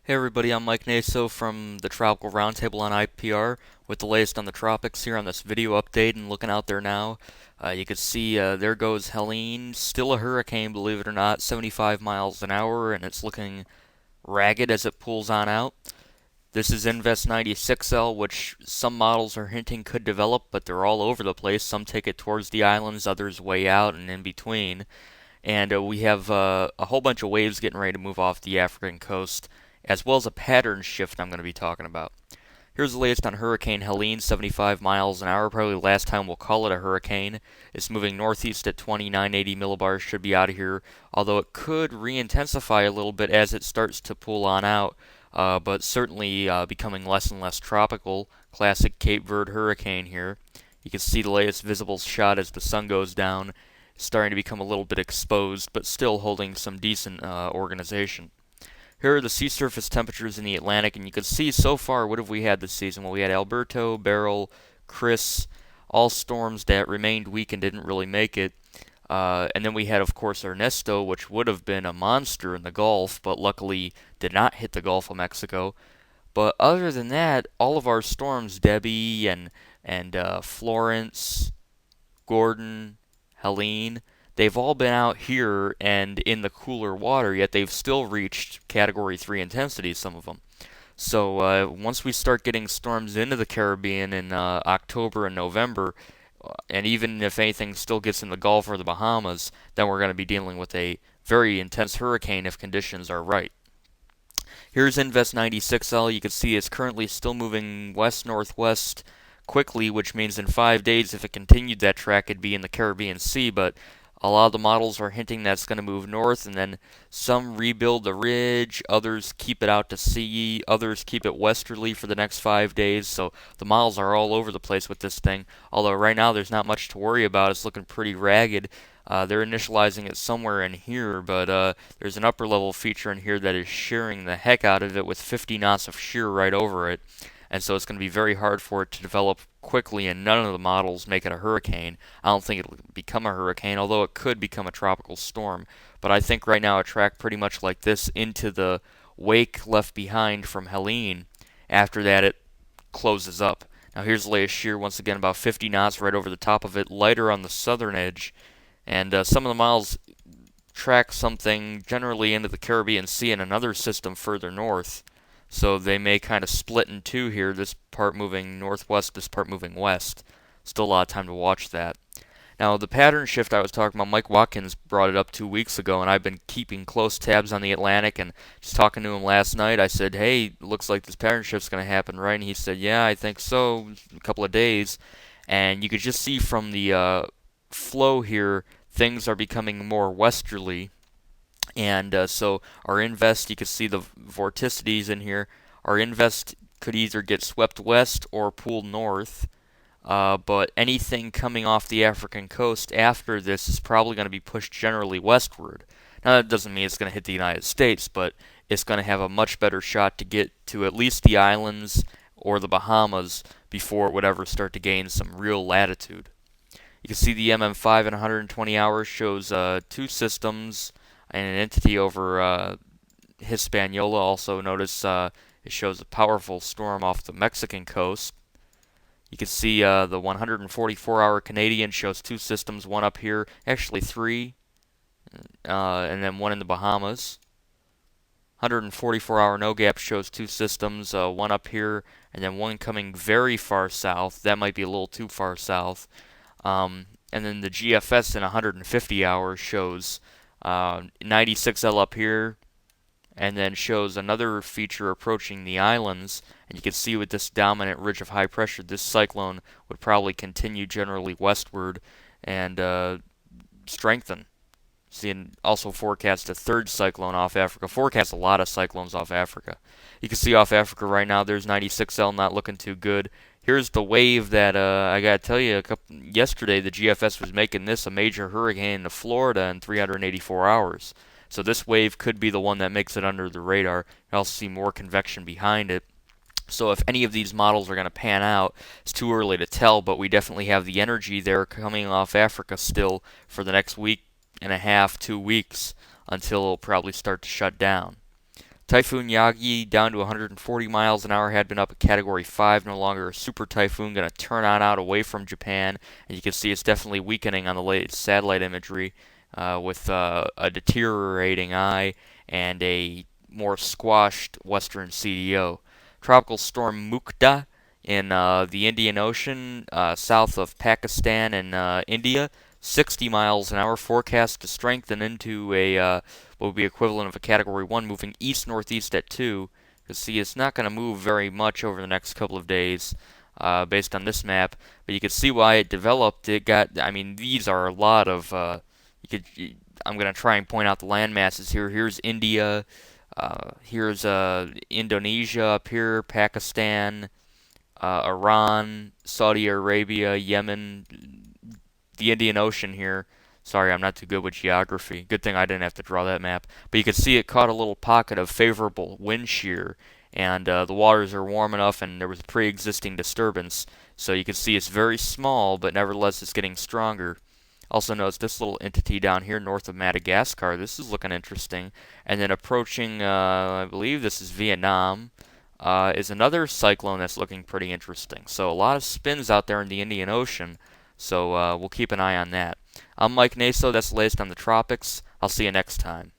Hey everybody, I'm Mike Naso from the Tropical Roundtable on IPR with the latest on the tropics here on this video update and looking out there now. You can see there goes Helene, still a hurricane, believe it or not, 75 miles an hour, and it's looking ragged as it pulls on out. This is Invest 96L, which some models are hinting could develop, but they're all over the place. Some take it towards the islands, others way out and in between. And we have a whole bunch of waves getting ready to move off the African coast, as well as a pattern shift I'm going to be talking about. Here's the latest on Hurricane Helene, 75 miles an hour. Probably the last time we'll call it a hurricane. It's moving northeast at 2980 millibars, should be out of here, although it could re-intensify a little bit as it starts to pull on out, but certainly becoming less and less tropical. Classic Cape Verde hurricane here. You can see the latest visible shot as the sun goes down, starting to become a little bit exposed, but still holding some decent organization. Here are the sea surface temperatures in the Atlantic, and you can see so far what have we had this season. Well, we had Alberto, Beryl, Chris, all storms that remained weak and didn't really make it. And then we had, of course, Ernesto, which would have been a monster in the Gulf, but luckily did not hit the Gulf of Mexico. But other than that, all of our storms, Debbie and Florence, Gordon, Helene, they've all been out here and in the cooler water, yet they've still reached Category 3 intensity, some of them. So once we start getting storms into the Caribbean in October and November, and even if anything still gets in the Gulf or the Bahamas, then we're going to be dealing with a very intense hurricane if conditions are right. Here's Invest 96L. You can see it's currently still moving west-northwest quickly, which means in 5 days, if it continued that track, it'd be in the Caribbean Sea. But a lot of the models are hinting that it's going to move north, and then some rebuild the ridge, others keep it out to sea, others keep it westerly for the next 5 days. So the models are all over the place with this thing. Although right now there's not much to worry about. It's looking pretty ragged. They're initializing it somewhere in here, but there's an upper level feature in here that is shearing the heck out of it with 50 knots of shear right over it. And so it's going to be very hard for it to develop quickly, and none of the models make it a hurricane. I don't think it'll become a hurricane, although it could become a tropical storm. But I think right now a track pretty much like this into the wake left behind from Helene. After that, it closes up. Now here's the latest shear, once again about 50 knots right over the top of it, lighter on the southern edge. And some of the models track something generally into the Caribbean Sea and another system further north. So they may kind of split in two here, this part moving northwest, this part moving west. Still a lot of time to watch that. Now, the pattern shift I was talking about, Mike Watkins brought it up 2 weeks ago, and I've been keeping close tabs on the Atlantic, and just talking to him last night, I said, hey, looks like this pattern shift's going to happen, right? And he said, yeah, I think so, a couple of days. And you could just see from the flow here, things are becoming more westerly. And so our invest, you can see the vorticities in here. Our invest could either get swept west or pulled north. But anything coming off the African coast after this is probably going to be pushed generally westward. Now, that doesn't mean it's going to hit the United States, but it's going to have a much better shot to get to at least the islands or the Bahamas before it would ever start to gain some real latitude. You can see the MM5 in 120 hours shows two systems and an entity over Hispaniola. Also notice it shows a powerful storm off the Mexican coast. You can see the 144-hour Canadian shows two systems, one up here, actually three, and then one in the Bahamas. 144-hour no gap shows two systems, one up here, and then one coming very far south. That might be a little too far south. And then the GFS in 150 hours shows 96L up here, and then shows another feature approaching the islands. And you can see with this dominant ridge of high pressure, this cyclone would probably continue generally westward and strengthen. Seeing also forecast a third cyclone off Africa. Forecast a lot of cyclones off Africa. You can see off Africa right now, there's 96L not looking too good. Here's the wave that I gotta tell you. Yesterday, the GFS was making this a major hurricane to Florida in 384 hours. So this wave could be the one that makes it under the radar. You also see more convection behind it. So if any of these models are going to pan out, it's too early to tell, but we definitely have the energy there coming off Africa still for the next week and a half, 2 weeks, until it'll probably start to shut down. Typhoon Yagi down to 140 miles an hour, had been up at Category 5, no longer a super typhoon, going to turn on out away from Japan. And you can see it's definitely weakening on the latest satellite imagery with a deteriorating eye and a more squashed western CDO. Tropical storm Mukta in the Indian Ocean, south of Pakistan and India. 60 miles an hour, forecast to strengthen into a what would be equivalent of a Category 1, moving east-northeast at 2. You can see it's not going to move very much over the next couple of days based on this map, but you can see why it developed. It got, I mean, these are a lot of, I'm going to try and point out the land masses here. Here's India, here's Indonesia up here, Pakistan, Iran, Saudi Arabia, Yemen, the Indian Ocean here. Sorry, I'm not too good with geography. Good thing I didn't have to draw that map. But you can see it caught a little pocket of favorable wind shear, and the waters are warm enough, and there was a pre-existing disturbance. So you can see it's very small, but nevertheless it's getting stronger. Also notice this little entity down here north of Madagascar. This is looking interesting. And then approaching, I believe this is Vietnam, is another cyclone that's looking pretty interesting. So a lot of spins out there in the Indian Ocean. So we'll keep an eye on that. I'm Mike Naso. That's the latest on the tropics. I'll see you next time.